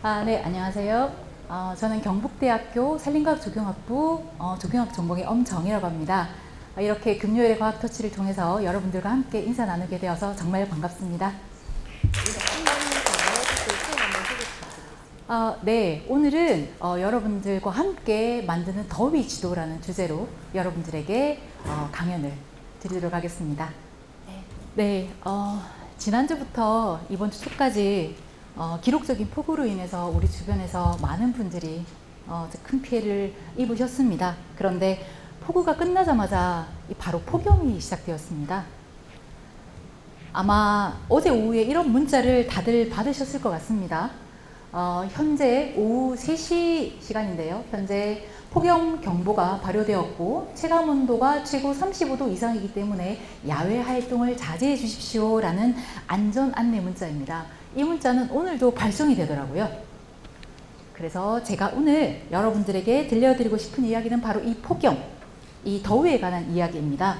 네, 안녕하세요. 저는 경북대학교 산림과학 조경학부 조경학 전공의 엄정이라고 합니다. 이렇게 금요일의 과학 터치를 통해서 여러분들과 함께 인사 나누게 되어서 정말 반갑습니다. 네, 오늘은 여러분들과 함께 만드는 더위 지도라는 주제로 여러분들에게 강연을 드리도록 하겠습니다. 네, 지난주부터 이번 주 초까지 기록적인 폭우로 인해서 우리 주변에서 많은 분들이 큰 피해를 입으셨습니다. 그런데 폭우가 끝나자마자 바로 폭염이 시작되었습니다. 아마 어제 오후에 이런 문자를 다들 받으셨을 것 같습니다. 현재 오후 3시 시간인데요. 현재 폭염 경보가 발효되었고 체감 온도가 최고 35도 이상이기 때문에 야외 활동을 자제해 주십시오 라는 안전 안내 문자입니다. 이 문자는 오늘도 발송이 되더라고요. 그래서 제가 오늘 여러분들에게 들려드리고 싶은 이야기는 바로 이 폭염, 이 더위에 관한 이야기입니다.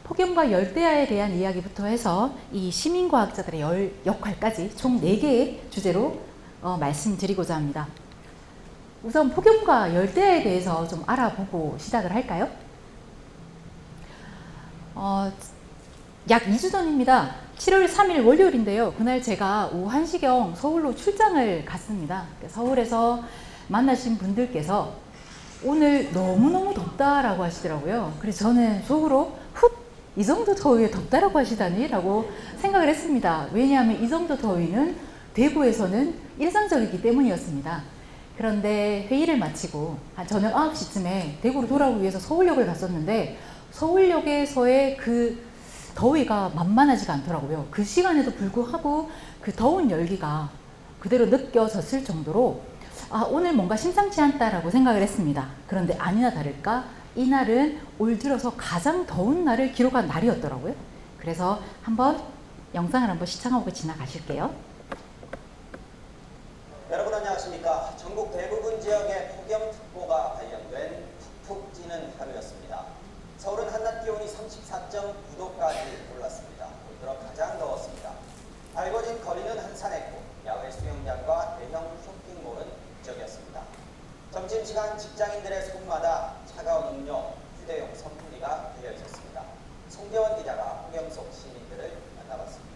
폭염과 열대야에 대한 이야기부터 해서 이 시민과학자들의 역할까지 총 4개의 주제로 말씀드리고자 합니다. 우선 폭염과 열대야에 대해서 좀 알아보고 시작을 할까요? 약 2주 전입니다. 7월 3일 월요일인데요. 그날 제가 오후 1시경 서울로 출장을 갔습니다. 서울에서 만나신 분들께서 오늘 너무너무 덥다라고 하시더라고요. 그래서 저는 속으로 이 정도 더위에 덥다라고 하시다니 라고 생각을 했습니다. 왜냐하면 이 정도 더위는 대구에서는 일상적이기 때문이었습니다. 그런데 회의를 마치고 저녁 9시쯤에 대구로 돌아오기 위해서 서울역을 갔었는데 서울역에서의 그 더위가 만만하지가 않더라고요. 그 시간에도 불구하고 그 더운 열기가 그대로 느껴졌을 정도로 오늘 뭔가 심상치 않다라고 생각을 했습니다. 그런데 아니나 다를까 이날은 올 들어서 가장 더운 날을 기록한 날이었더라고요. 그래서 한번 영상을 한번 시청하고 지나가실게요. 여러분 안녕하십니까. 전국 대부분 지역에 폭염특보가 발령된 푹푹 찌는 하루였습니다. 서울은 한낮 기온이 34.9도까지 올랐습니다. 올 들어 가장 더웠습니다. 밝아진 거리는 한산했고 야외 수영장과 대형 쇼핑몰은 북적이었습니다. 점심시간 직장인들의 손마다 차가운 음료, 휴대용 선풍기가 들려 있었습니다. 송대원 기자가 폭염 속 시민들을 만나봤습니다.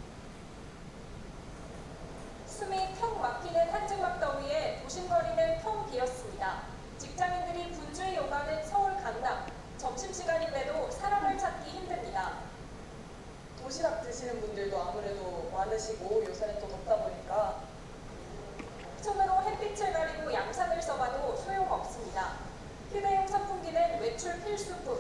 숨이 턱 막히는 한증막 더위에 도심거리는 텅 비었습니다. 직장인들이 분주히 오가는 서울 강남. 점심시간인데도 사람을 찾기 힘듭니다. 도시락 드시는 분들도 아무래도 많으시고 요새는 또 덥다 보니까 손으로 햇빛을 가리고 양산을 써봐도 소용없습니다. 휴대용 선풍기는 외출 필수품.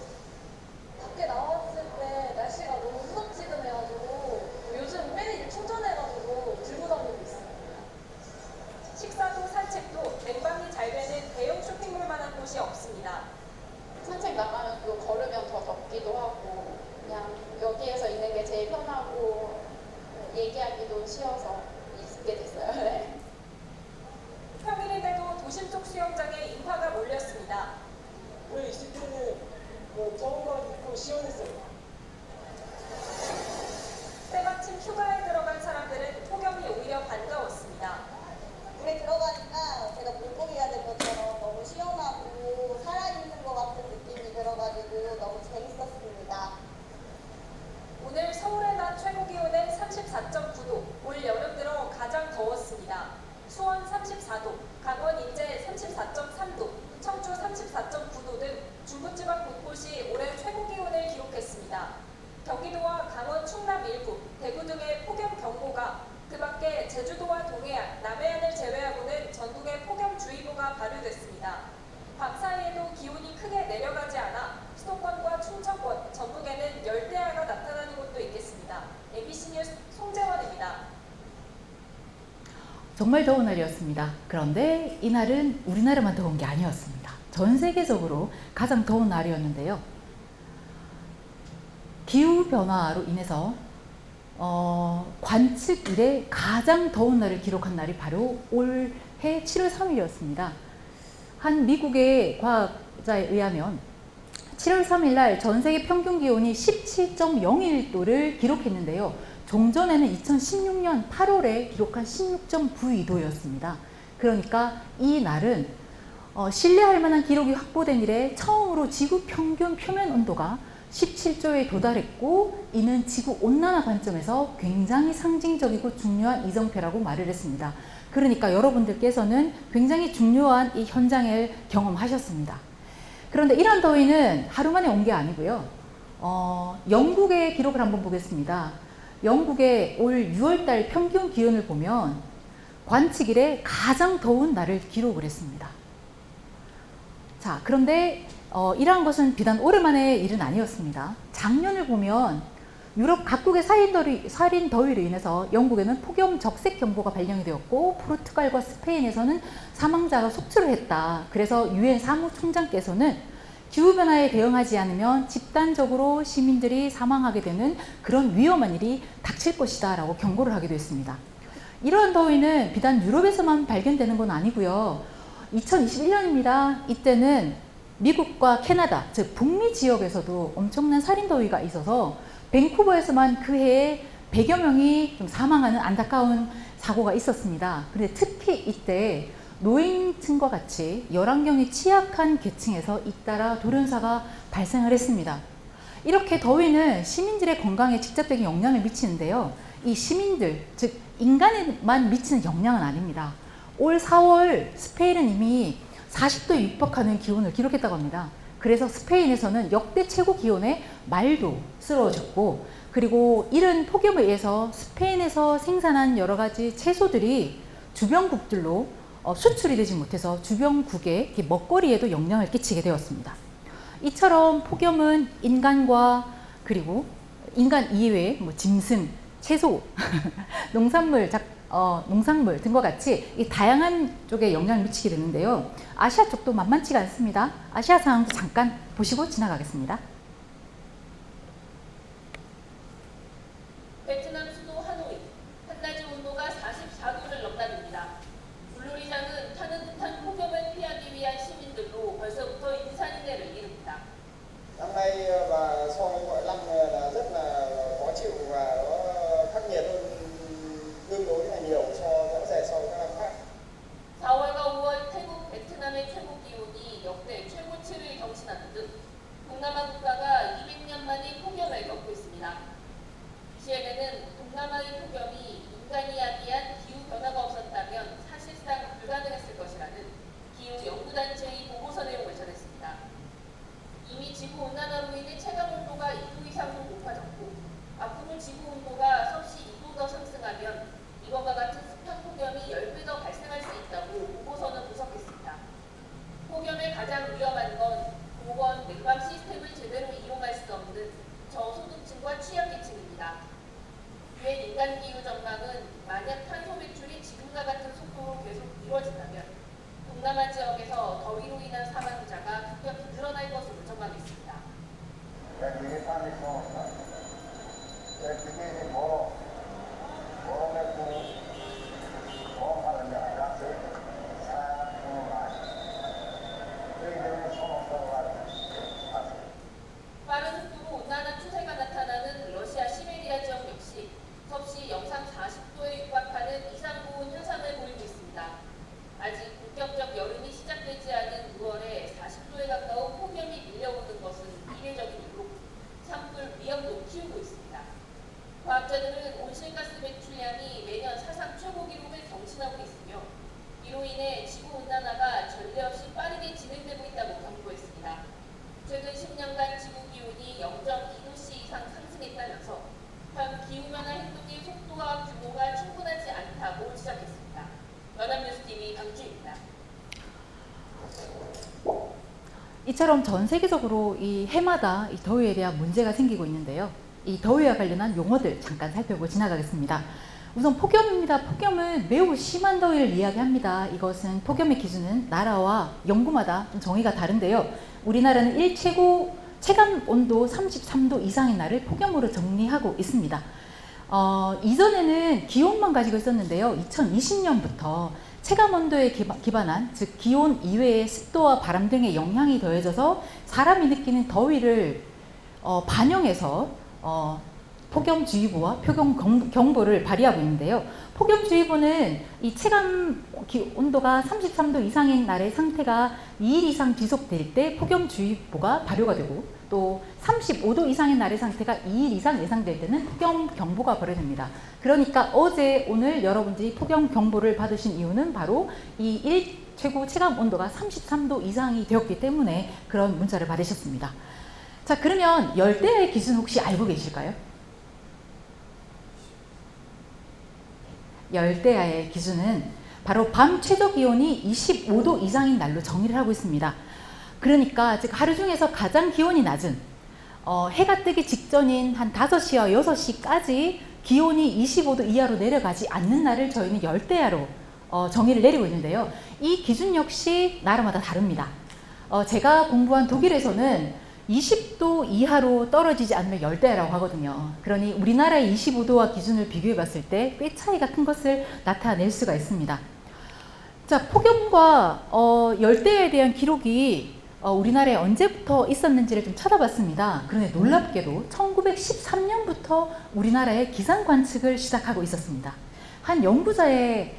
밖에 나왔을 때 날씨가 너무 후덥지근해가지고 요즘 매일 충전해가지고 들고 다니고 있어요. 식사도 산책도 냉방이 잘 되는 대형 쇼핑몰만한 곳이 없습니다. 산책 나가면 또 걸으면 더 덥기도 하고 그냥 여기에서 있는 게 제일 편하고 얘기하기도 쉬워서 있게 됐어요. 네. 평일인데도 도심 속 수영장에 인파가 몰렸습니다. 왜 20분은 저거만 입고 시원했어요. 때마침 휴가에 들어간 사람들은 폭염이 오히려 반가웠습니다. 물에 들어가니까 제가 물고기 해야 될 것처럼 너무 시원하고 살아있는 것 같은 느낌이 들어가지고 너무 재밌었습니다. 오늘 서울의 낮 최고 기온은 34.9도, 올 여름 들어 가장 더웠습니다. 수원 34도, 강원 인제 34.3도, 청주 34.9도 등 중부지방 곳곳이 올해 최고 기온을 기록했습니다. 경기도와 강원 충남 일부, 대구 등의 폭염 경보가, 그 밖에 제주도와 동해안, 남해안을 제외하고는 전국에 폭염주의보가 발효됐습니다. 밤 사이에도 기온이 크게 내려가지 않아 수도권과 충청권, 전북에는 열대야가 나타나는 곳도 있겠습니다. MBC 뉴스 송재원입니다. 정말 더운 날이었습니다. 그런데 이날은 우리나라만 더운 게 아니었습니다. 전 세계적으로 가장 더운 날이었는데요. 기후변화로 인해서 관측 이래 가장 더운 날을 기록한 날이 바로 올해 7월 3일이었습니다. 한 미국의 과학자에 의하면 7월 3일 날 전 세계 평균 기온이 17.01도를 기록했는데요. 종전에는 2016년 8월에 기록한 16.92도였습니다. 그러니까 이 날은 신뢰할 만한 기록이 확보된 이래 처음으로 지구 평균 표면 온도가 17도에 도달했고, 이는 지구 온난화 관점에서 굉장히 상징적이고 중요한 이정표라고 말을 했습니다. 그러니까 여러분들께서는 굉장히 중요한 이 현장을 경험하셨습니다. 그런데 이런 더위는 하루 만에 온 게 아니고요. 영국의 기록을 한번 보겠습니다. 영국의 올 6월달 평균 기온을 보면 관측 이래 가장 더운 날을 기록을 했습니다. 자, 그런데 이러한 것은 비단 오랜만의 일은 아니었습니다. 작년을 보면 유럽 각국의 살인 더위로 인해서 영국에는 폭염 적색 경보가 발령이 되었고, 포르투갈과 스페인에서는 사망자가 속출을 했다. 그래서 유엔 사무총장께서는 기후변화에 대응하지 않으면 집단적으로 시민들이 사망하게 되는 그런 위험한 일이 닥칠 것이다 라고 경고를 하기도 했습니다. 이러한 더위는 비단 유럽에서만 발견되는 건 아니고요. 2021년입니다. 이때는 미국과 캐나다, 즉 북미 지역에서도 엄청난 살인더위가 있어서 밴쿠버에서만 그 해에 100여 명이 좀 사망하는 안타까운 사고가 있었습니다. 그런데 특히 이때 노인층과 같이 열환경이 취약한 계층에서 잇따라 돌연사가 발생을 했습니다. 이렇게 더위는 시민들의 건강에 직접적인 영향을 미치는데요. 이 시민들, 즉 인간에만 미치는 영향은 아닙니다. 올 4월 스페인은 이미 40도에 육박하는 기온을 기록했다고 합니다. 그래서 스페인에서는 역대 최고 기온에 말도 쓰러졌고, 그리고 이런 폭염에 의해서 스페인에서 생산한 여러 가지 채소들이 주변국들로 수출이 되지 못해서 주변국의 먹거리에도 영향을 끼치게 되었습니다. 이처럼 폭염은 인간과 그리고 인간 이외의 짐승, 채소, 농산물 등과 같이 이 다양한 쪽에 영향을 미치게 되는데요. 아시아 쪽도 만만치가 않습니다. 아시아 상황도 잠깐 보시고 지나가겠습니다. 베트남 수도 하노이, 한낮의 온도가 44도를 넘나듭니다. 물놀이장은 타는 듯한 폭염을 피하기 위한 시민들로 벌써부터 인산인해를 이룹니다. Năm nay và so với mọi năm là rất là khó chịu và nó khắc nghiệt hơn tương đối là nhiều rõ rệt so với các năm khác. 4월과 5월 태국, 베트남의 최고 기온이 역대 최고치를 경신하는 등 동남아 국가가 200년 만에 폭염을 겪고 있습니다. 시엔에는 동남아의 폭염이 인간이 야기한 기후변화가 없었다면 사실상 불가능했을 것이라는 기후연구단체의 보고서 내용을 전했습니다. 이미 지구온난화로 인해 체감온도가 2도 이상으로 높아졌고, 앞으로 지구온도가 섭씨 2도 더 상승하면 이번과 같은 습한 폭염이 10배 더 발생할 수 있다고 보고서는 분석했습니다. 폭염의 가장 위험한 건 보건, 냉방 시스템을 제대로 이용할 수 없는 저소득층과 취약계층입니다. 유엔 인간기후 전망은 만약 탄소 배출이 지금과 같은 속도로 계속 이루어진다면 동남아 지역에서 더위로 인한 사망자가 급격히 늘어날 것으로 전망했습니다. 빠른 속도로 온난화 추세가 나타나는 러시아 시베리아 지역 역시 섭씨 영상 40도에 육박하는 이상고온 현상을 보이고 있습니다. 아직 본격적 여름이 시작되지 않은 6월에 40도에 가까운 폭염이 밀려오는 것은 이례적인 일로 산불 위험도 키우고 있습니다. 과학자들은 온실가스 배출량이 매년 사상 최고 기록을 경신하고 있으며, 이로 인해 지구온난화가 전례 없이 빠르게 진행되고 있다고 경고했습니다. 최근 10년간 지구기온이 0.2도씨 이상 상승했다면서 현 기후변화 행동의 속도와 규모가 충분하지 않다고 지적했습니다. 연합뉴스TV 강주입니다. 이처럼 전 세계적으로 이 해마다 이 더위에 대한 문제가 생기고 있는데요. 이 더위와 관련한 용어들 잠깐 살펴보고 지나가겠습니다. 우선 폭염입니다. 폭염은 매우 심한 더위를 이야기합니다. 이것은 폭염의 기준은 나라와 연구마다 좀 정의가 다른데요. 우리나라는 일최고 체감 온도 33도 이상의 날을 폭염으로 정리하고 있습니다. 이전에는 기온만 가지고 있었는데요. 2020년부터 체감 온도에 기반한, 즉 기온 이외의 습도와 바람 등의 영향이 더해져서 사람이 느끼는 더위를 반영해서 폭염주의보와 폭염경보를 발휘하고 있는데요. 폭염주의보는 이 체감 온도가 33도 이상인 날의 상태가 2일 이상 지속될 때 폭염주의보가 발효가 되고, 또 35도 이상인 날의 상태가 2일 이상 예상될 때는 폭염경보가 발효됩니다. 그러니까 어제 오늘 여러분들이 폭염경보를 받으신 이유는 바로 이 일 최고 체감 온도가 33도 이상이 되었기 때문에 그런 문자를 받으셨습니다. 자, 그러면 열대야의 기준 혹시 알고 계실까요? 열대야의 기준은 바로 밤 최저 기온이 25도 이상인 날로 정의를 하고 있습니다. 그러니까 즉 하루 중에서 가장 기온이 낮은 해가 뜨기 직전인 한 5시와 6시까지 기온이 25도 이하로 내려가지 않는 날을 저희는 열대야로 정의를 내리고 있는데요. 이 기준 역시 나라마다 다릅니다. 제가 공부한 독일에서는 20도 이하로 떨어지지 않으면 열대야라고 하거든요. 그러니 우리나라의 25도와 기준을 비교해 봤을 때 꽤 차이가 큰 것을 나타낼 수가 있습니다. 자, 폭염과 열대야에 대한 기록이 우리나라에 언제부터 있었는지를 좀 찾아봤습니다. 그런데 놀랍게도 1913년부터 우리나라의 기상 관측을 시작하고 있었습니다. 한 연구자께서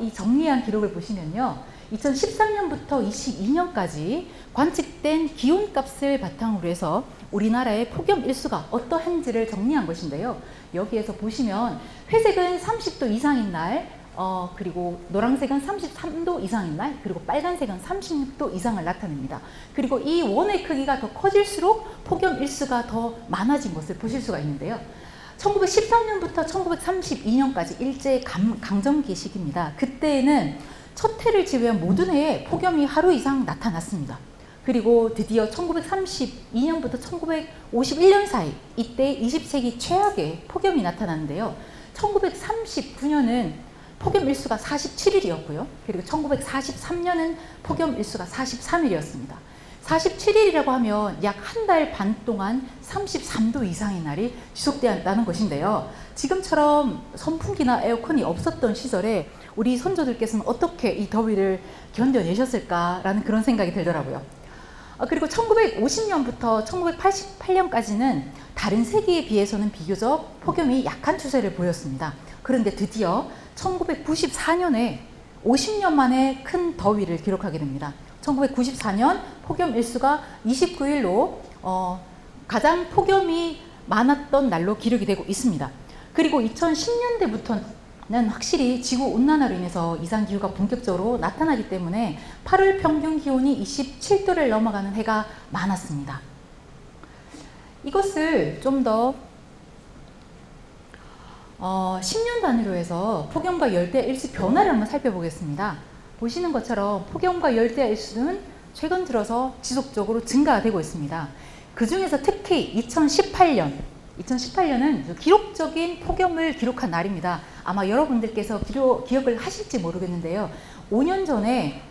이 정리한 기록을 보시면요. 2013년부터 22년까지 관측된 기온값을 바탕으로 해서 우리나라의 폭염 일수가 어떠한지를 정리한 것인데요. 여기에서 보시면 회색은 30도 이상인 날, 그리고 노란색은 33도 이상인 날, 그리고 빨간색은 36도 이상을 나타냅니다. 그리고 이 원의 크기가 더 커질수록 폭염 일수가 더 많아진 것을 보실 수가 있는데요. 1913년부터 1932년까지 일제 강점기 시기입니다. 그때에는 첫 해를 제외한 모든 해에 폭염이 하루 이상 나타났습니다. 그리고 드디어 1932년부터 1951년 사이, 이때 20세기 최악의 폭염이 나타났는데요. 1939년은 폭염 일수가 47일이었고요. 그리고 1943년은 폭염 일수가 43일이었습니다. 47일이라고 하면 약 한 달 반 동안 33도 이상의 날이 지속되었다는 것인데요. 지금처럼 선풍기나 에어컨이 없었던 시절에 우리 선조들께서는 어떻게 이 더위를 견뎌내셨을까라는 그런 생각이 들더라고요. 그리고 1950년부터 1988년까지는 다른 세기에 비해서는 비교적 폭염이 약한 추세를 보였습니다. 그런데 드디어 1994년에 50년 만에 큰 더위를 기록하게 됩니다. 1994년 폭염 일수가 29일로 가장 폭염이 많았던 날로 기록이 되고 있습니다. 그리고 2010년대부터는 확실히 지구온난화로 인해서 이상기후가 본격적으로 나타나기 때문에 8월 평균 기온이 27도를 넘어가는 해가 많았습니다. 이것을 좀 더 10년 단위로 해서 폭염과 열대야 일수 변화를 한번 살펴보겠습니다. 보시는 것처럼 폭염과 열대야 일수는 최근 들어서 지속적으로 증가가 되고 있습니다. 그 중에서 특히 2018년은 기록적인 폭염을 기록한 날입니다. 아마 여러분들께서 기억을 하실지 모르겠는데요. 5년 전에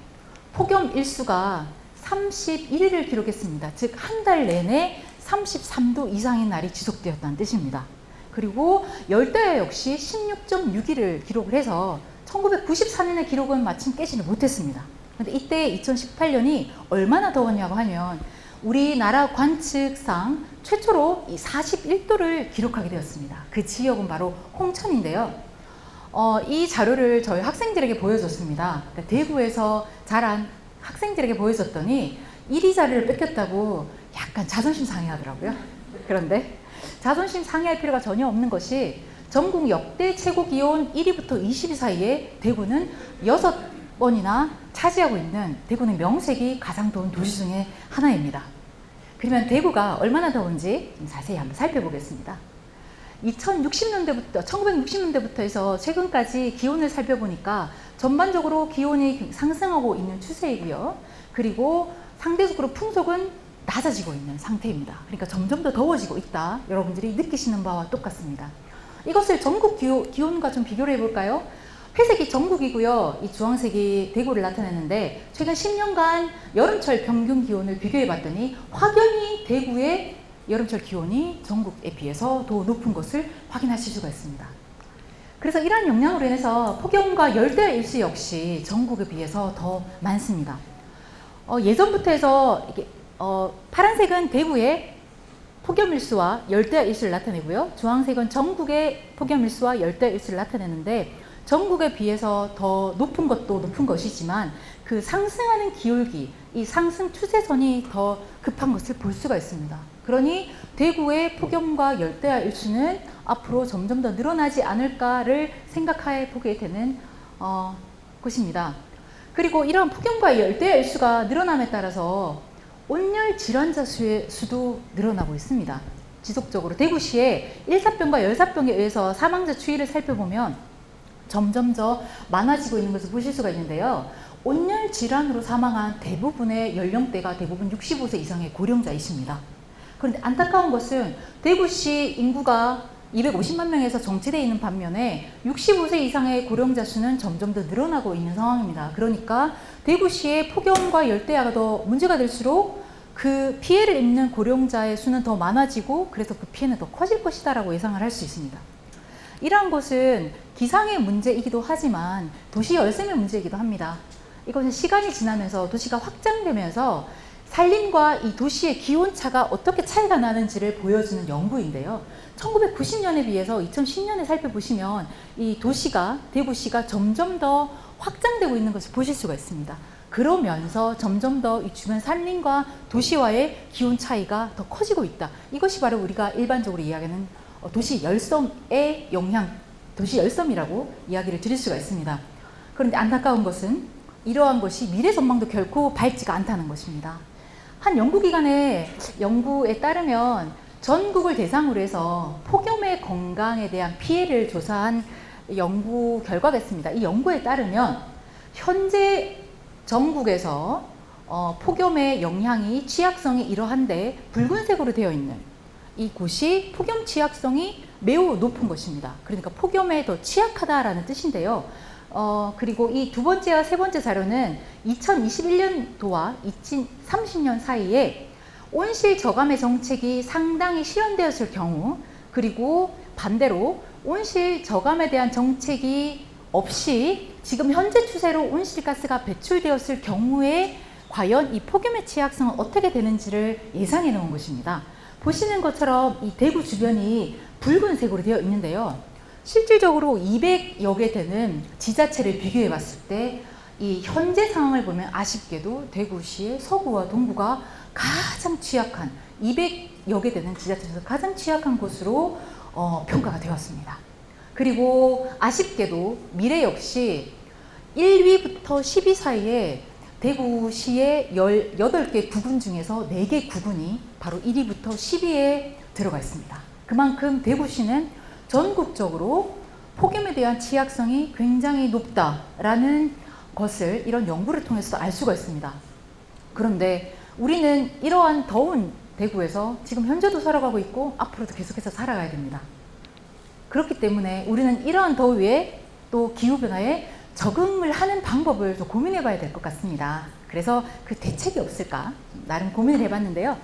폭염 일수가 31일을 기록했습니다. 즉 한 달 내내 33도 이상의 날이 지속되었다는 뜻입니다. 그리고 열대야 역시 16.6일을 기록을 해서 1994년의 기록은 마침 깨지를 못했습니다. 그런데 이때 2018년이 얼마나 더웠냐고 하면 우리나라 관측상 최초로 이 41도를 기록하게 되었습니다. 그 지역은 바로 홍천인데요. 이 자료를 저희 학생들에게 보여줬습니다. 그러니까 대구에서 자란 학생들에게 보여줬더니 1위 자리를 뺏겼다고 약간 자존심 상해하더라고요. 그런데 자존심 상해할 필요가 전혀 없는 것이 전국 역대 최고 기온 1위부터 20위 사이에 대구는 6번이나 차지하고 있는 대구는 명색이 가장 더운 도시 중에 하나입니다. 그러면 대구가 얼마나 더운지 자세히 한번 살펴보겠습니다. 1960년대부터 해서 최근까지 기온을 살펴보니까 전반적으로 기온이 상승하고 있는 추세이고요. 그리고 상대적으로 풍속은 낮아지고 있는 상태입니다. 그러니까 점점 더 더워지고 있다. 여러분들이 느끼시는 바와 똑같습니다. 이것을 전국 기온과 좀 비교를 해볼까요? 회색이 전국이고요. 이 주황색이 대구를 나타내는데 최근 10년간 여름철 평균 기온을 비교해 봤더니 확연히 대구의 여름철 기온이 전국에 비해서 더 높은 것을 확인하실 수가 있습니다. 그래서 이러한 영향으로 인해서 폭염과 열대야 일수 역시 전국에 비해서 더 많습니다. 예전부터 해서 이게 파란색은 대구의 폭염일수와 열대야일수를 나타내고요. 주황색은 전국의 폭염일수와 열대야일수를 나타내는데 전국에 비해서 더 높은 것도 높은 것이지만 그 상승하는 기울기, 이 상승 추세선이 더 급한 것을 볼 수가 있습니다. 그러니 대구의 폭염과 열대야일수는 앞으로 점점 더 늘어나지 않을까를 생각해 보게 되는 것입니다. 그리고 이러한 폭염과 열대야일수가 늘어남에 따라서 온열 질환자 수도 늘어나고 있습니다. 지속적으로 대구시의 일사병과 열사병에 의해서 사망자 추이를 살펴보면 점점 더 많아지고 있는 것을 보실 수가 있는데요. 온열 질환으로 사망한 대부분의 연령대가 대부분 65세 이상의 고령자이십니다. 그런데 안타까운 것은 대구시 인구가 250만 명에서 정체되어 있는 반면에 65세 이상의 고령자 수는 점점 더 늘어나고 있는 상황입니다. 그러니까 대구시의 폭염과 열대야가 더 문제가 될수록 그 피해를 입는 고령자의 수는 더 많아지고 그래서 그 피해는 더 커질 것이다라고 예상을 할 수 있습니다. 이러한 것은 기상의 문제이기도 하지만 도시 열섬의 문제이기도 합니다. 이것은 시간이 지나면서 도시가 확장되면서 산림과 이 도시의 기온차가 어떻게 차이가 나는지를 보여주는 연구인데요. 1990년에 비해서 2010년에 살펴보시면 이 도시가, 대구시가 점점 더 확장되고 있는 것을 보실 수가 있습니다. 그러면서 점점 더 이 주변 산림과 도시와의 기온 차이가 더 커지고 있다. 이것이 바로 우리가 일반적으로 이야기하는 도시 열섬의 영향, 도시 열섬이라고 이야기를 드릴 수가 있습니다. 그런데 안타까운 것은 이러한 것이 미래 전망도 결코 밝지가 않다는 것입니다. 한 연구기관의 연구에 따르면 전국을 대상으로 해서 폭염의 건강에 대한 피해를 조사한 연구 결과가 있습니다. 이 연구에 따르면 현재 전국에서 폭염의 영향이 취약성이 이러한데 붉은색으로 되어 있는 이곳이 폭염 취약성이 매우 높은 것입니다. 그러니까 폭염에 더 취약하다라는 뜻인데요. 그리고 이 두 번째와 세 번째 자료는 2021년도와 2030년 사이에 온실 저감의 정책이 상당히 실현되었을 경우, 그리고 반대로 온실 저감에 대한 정책이 없이 지금 현재 추세로 온실가스가 배출되었을 경우에 과연 이 폭염의 취약성은 어떻게 되는지를 예상해 놓은 것입니다. 보시는 것처럼 이 대구 주변이 붉은색으로 되어 있는데요. 실질적으로 200여 개 되는 지자체를 비교해 봤을 때 이 현재 상황을 보면 아쉽게도 대구시의 서구와 동구가 가장 취약한 200여 개 되는 지자체에서 가장 취약한 곳으로 평가가 되었습니다. 그리고 아쉽게도 미래 역시 1위부터 10위 사이에 대구시의 18개 구군 중에서 4개 구군이 바로 1위부터 10위에 들어가 있습니다. 그만큼 대구시는 전국적으로 폭염에 대한 취약성이 굉장히 높다라는 것을 이런 연구를 통해서 알 수가 있습니다. 그런데 우리는 이러한 더운 대구에서 지금 현재도 살아가고 있고 앞으로도 계속해서 살아가야 됩니다. 그렇기 때문에 우리는 이러한 더위에 또 기후변화에 적응을 하는 방법을 좀 고민해 봐야 될 것 같습니다. 그래서 그 대책이 없을까 나름 고민을 해봤는데요.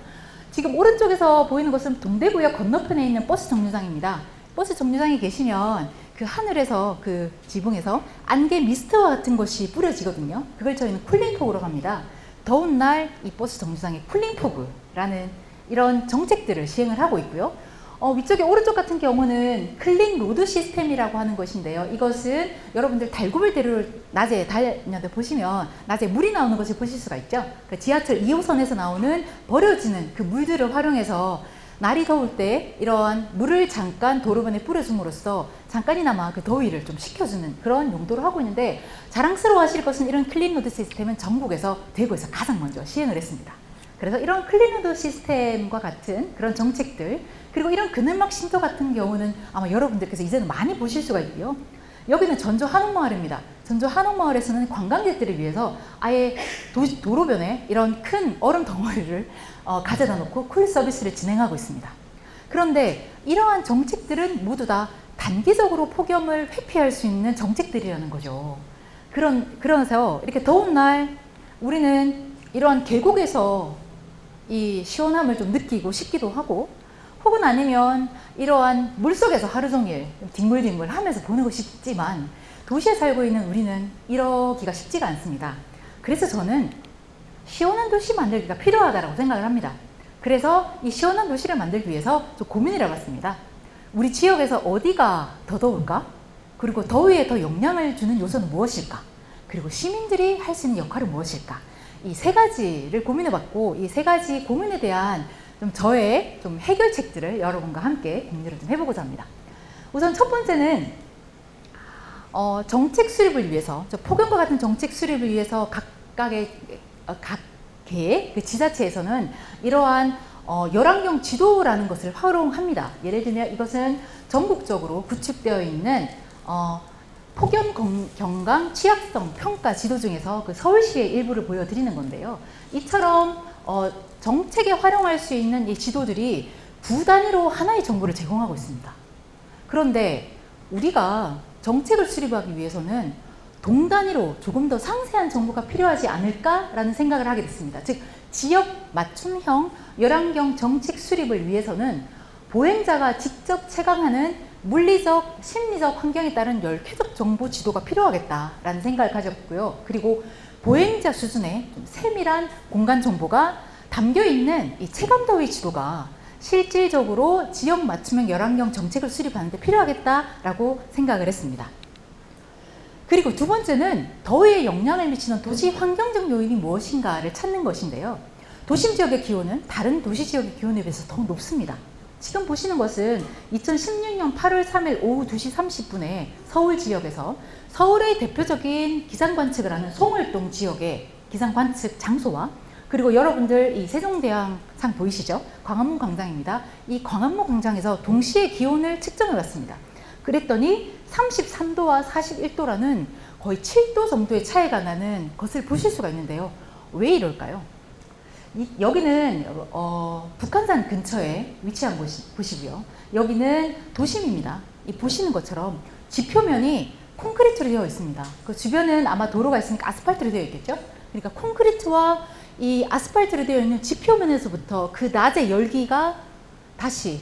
지금 오른쪽에서 보이는 것은 동대구역 건너편에 있는 버스 정류장입니다. 버스 정류장에 계시면 그 하늘에서 그 지붕에서 안개 미스트와 같은 것이 뿌려지거든요. 그걸 저희는 쿨링포그라고 합니다. 더운 날 이 버스 정류장에 쿨링포그라는 이런 정책들을 시행을 하고 있고요. 위쪽에 오른쪽 같은 경우는 클린 로드 시스템이라고 하는 것인데요. 이것은 여러분들 달구벌대로를 낮에 다녀도 보시면 낮에 물이 나오는 것을 보실 수가 있죠. 그 지하철 2호선에서 나오는 버려지는 그 물들을 활용해서 날이 더울 때 이러한 물을 잠깐 도로변에 뿌려줌으로써 잠깐이나마 그 더위를 좀 식혀주는 그런 용도로 하고 있는데, 자랑스러워 하실 것은 이런 클린로드 시스템은 전국에서 대구에서 가장 먼저 시행을 했습니다. 그래서 이런 클린로드 시스템과 같은 그런 정책들, 그리고 이런 그늘막 쉼터 같은 경우는 아마 여러분들께서 이제는 많이 보실 수가 있고요. 여기는 전주 한옥마을입니다. 전주 한옥마을에서는 관광객들을 위해서 아예 도로변에 이런 큰 얼음 덩어리를 가져다 놓고 쿨 서비스를 진행하고 있습니다. 그런데 이러한 정책들은 모두 다 단기적으로 폭염을 회피할 수 있는 정책들이라는 거죠. 그러면서 이렇게 더운 날 우리는 이러한 계곡에서 이 시원함을 좀 느끼고 싶기도 하고, 혹은 아니면 이러한 물속에서 하루 종일 뒹굴뒹굴 하면서 보내고 싶지만 도시에 살고 있는 우리는 이러기가 쉽지가 않습니다. 그래서 저는 시원한 도시 만들기가 필요하다고 생각을 합니다. 그래서 이 시원한 도시를 만들기 위해서 좀 고민을 해봤습니다. 우리 지역에서 어디가 더 더울까? 그리고 더위에 더 영향을 주는 요소는 무엇일까? 그리고 시민들이 할 수 있는 역할은 무엇일까? 이 세 가지를 고민해봤고, 이 세 가지 고민에 대한 저의 해결책들을 여러분과 함께 공유를 좀 해보고자 합니다. 우선 첫 번째는 정책 수립을 위해서, 폭염과 같은 정책 수립을 위해서 각의 그 지자체에서는 이러한 열환경 지도라는 것을 활용합니다. 예를 들면 이것은 전국적으로 구축되어 있는 폭염 경강 취약성 평가 지도 중에서 그 서울시의 일부를 보여드리는 건데요. 이처럼 정책에 활용할 수 있는 이 지도들이 구 단위로 하나의 정보를 제공하고 있습니다. 그런데 우리가 정책을 수립하기 위해서는 동 단위로 조금 더 상세한 정보가 필요하지 않을까라는 생각을 하게 됐습니다. 즉, 지역 맞춤형 열환경 정책 수립을 위해서는 보행자가 직접 체감하는 물리적, 심리적 환경에 따른 열쾌적 정보 지도가 필요하겠다라는 생각을 가졌고요. 그리고 보행자 수준의 좀 세밀한 공간 정보가 담겨있는 이 체감더위 지도가 실질적으로 지역 맞춤형 열환경 정책을 수립하는 데 필요하겠다라고 생각을 했습니다. 그리고 두 번째는 더위에 영향을 미치는 도시 환경적 요인이 무엇인가를 찾는 것인데요. 도심 지역의 기온은 다른 도시 지역의 기온에 비해서 더 높습니다. 지금 보시는 것은 2016년 8월 3일 오후 2시 30분에 서울 지역에서 서울의 대표적인 기상 관측을 하는 송월동 지역의 기상 관측 장소와, 그리고 여러분들 이 세종대왕상 보이시죠? 광화문 광장입니다. 이 광화문 광장에서 동시에 기온을 측정해 봤습니다. 그랬더니 33도와 41도라는 거의 7도 정도의 차이가 나는 것을 보실 수가 있는데요. 왜 이럴까요? 여기는 북한산 근처에 위치한 곳이고요. 여기는 도심입니다. 이 보시는 것처럼 지표면이 콘크리트로 되어 있습니다. 그 주변은 아마 도로가 있으니까 아스팔트로 되어 있겠죠? 그러니까 콘크리트와 이 아스팔트로 되어 있는 지표면에서부터 그 낮의 열기가 다시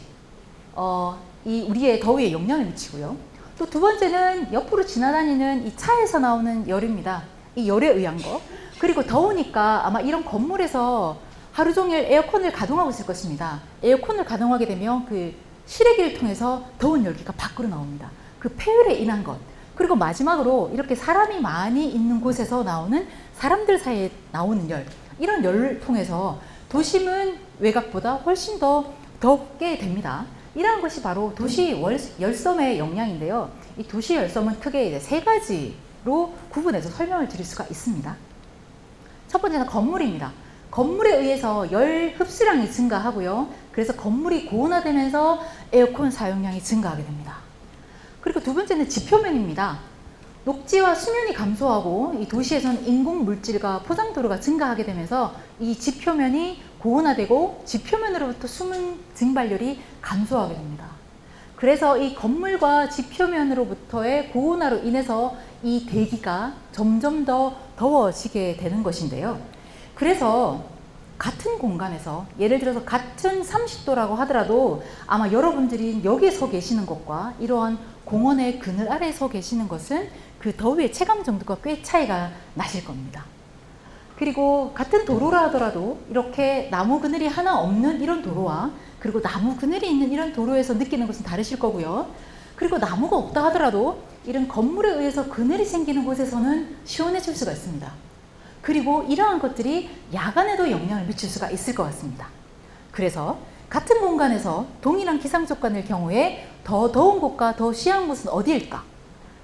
이 우리의 더위에 영향을 미치고요. 또 두 번째는 옆으로 지나다니는 이 차에서 나오는 열입니다. 이 열에 의한 거. 그리고 더우니까 아마 이런 건물에서 하루 종일 에어컨을 가동하고 있을 것입니다. 에어컨을 가동하게 되면 그 실외기를 통해서 더운 열기가 밖으로 나옵니다. 그 폐율에 인한 것. 그리고 마지막으로 이렇게 사람이 많이 있는 곳에서 나오는 사람들 사이에 나오는 열. 이런 열을 통해서 도심은 외곽보다 훨씬 더 덥게 됩니다. 이러한 것이 바로 도시 열섬의 영향인데요. 이 도시 열섬은 크게 이제 세 가지로 구분해서 설명을 드릴 수가 있습니다. 첫 번째는 건물입니다. 건물에 의해서 열 흡수량이 증가하고요. 그래서 건물이 고온화되면서 에어컨 사용량이 증가하게 됩니다. 그리고 두 번째는 지표면입니다. 녹지와 수면이 감소하고 이 도시에서는 인공 물질과 포장도로가 증가하게 되면서 이 지표면이 고온화되고 지표면으로부터 수분 증발률이 감소하게 됩니다. 그래서 이 건물과 지표면으로부터의 고온화로 인해서 이 대기가 점점 더 더워지게 되는 것인데요. 그래서 같은 공간에서 예를 들어서 같은 30도라고 하더라도 아마 여러분들이 여기에 서 계시는 것과 이러한 공원의 그늘 아래에 서 계시는 것은 그 더위의 체감 정도가 꽤 차이가 나실 겁니다. 그리고 같은 도로라 하더라도 이렇게 나무 그늘이 하나 없는 이런 도로와 그리고 나무 그늘이 있는 이런 도로에서 느끼는 것은 다르실 거고요. 그리고 나무가 없다 하더라도 이런 건물에 의해서 그늘이 생기는 곳에서는 시원해질 수가 있습니다. 그리고 이러한 것들이 야간에도 영향을 미칠 수가 있을 것 같습니다. 그래서 같은 공간에서 동일한 기상 조건일 경우에 더 더운 곳과 더 시한 곳은 어디일까?